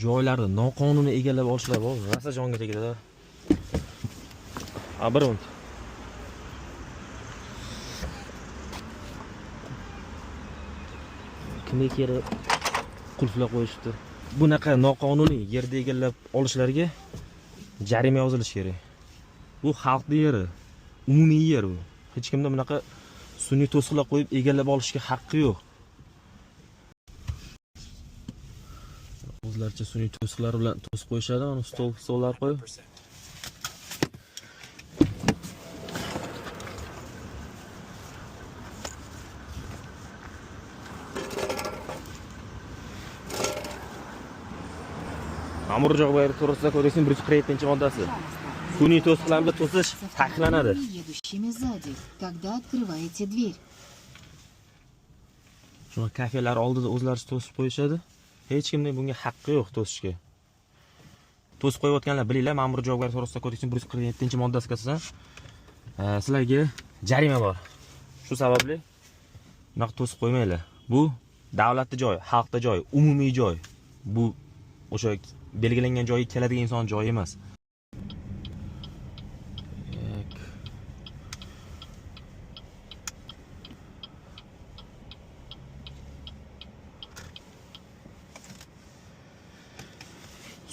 joylarni noqonuniy egallab olishlar bor. Rosa jonga tegadi. Bir minut. Kimga kerak qulflab qo'yishdi. Bunaqa noqonuniy yerda egallab olishlarga jarima yozilishi kerak. Bu xalqning yeri, umumiy yer bu. Hech kimda bunaqa sun'iy to'siqlar qo'yib egallab olishga haqqi yo'q. O'zlaricha sun'iy to'siqlar bilan to'sib qo'yishadi, mana stollar qo'yib. Ma'muriy javobgar to'g'risida kodeksning 147-moddasi. Sun'iy to'siqlar bilan to'sish taqiqlanadi. Едущими сзади, когда открываете дверь. Shuna kafelar oldida o'zlari to'sib qo'yishadi. Hech kimning bunga haqqi yo'q to'sishga. To'sib qo'yayotganlar bilinglar, ma'muriy javobgar to'g'risida kodeksning 147-moddasiga asosan sizlarga jarima bor. Shu sababli bunaqa to'sib qo'ymanglar. Bu davlatning joyi, xalqning joyi, umumiy joy. Bu o'sha belgilangan joyga keladigan inson joyi emas.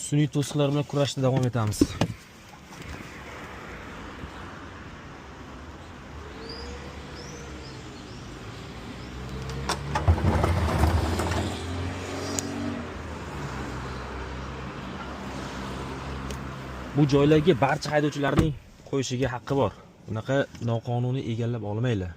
Sun'iy to'siqlar bilan kurashda davom etamiz. Bu joylarga barcha haydovchilarning qo'yishiga haqqi bor. Bunaqa noqonuniy egallab olmaylar.